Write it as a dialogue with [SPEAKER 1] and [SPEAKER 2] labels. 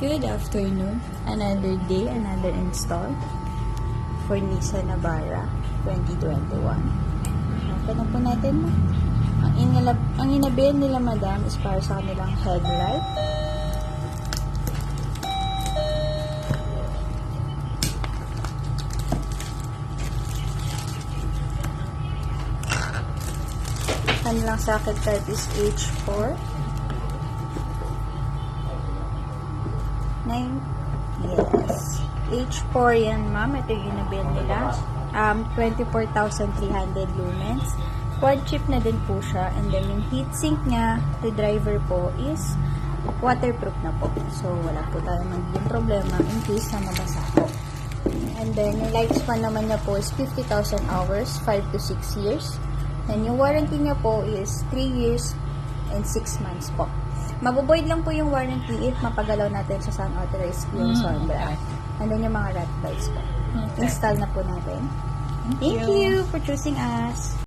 [SPEAKER 1] Good afternoon. Another day, another install for Nissan Navara 2021. Open na po natin mo. Ang inabil nila madam is para sa kanilang headlight. Kanilang socket type is H4. Yes. H4 yan, ma'am. Ito yung inabil nila. 24,300 lumens. Quad chip na din po siya. And then, yung heatsink niya, the driver po is waterproof na po. So, wala po tayong magiging problema in case na mabasa po. And then, yung lifespan naman niya po is 50,000 hours, 5 to 6 years. And yung warranty niya po is 3 years and 6 months po. Mabuboid lang po yung warranty if mapagalaw natin sa unauthorized yung sombra. And then yung mga rat bites po. Install na po natin. Thank you for choosing us.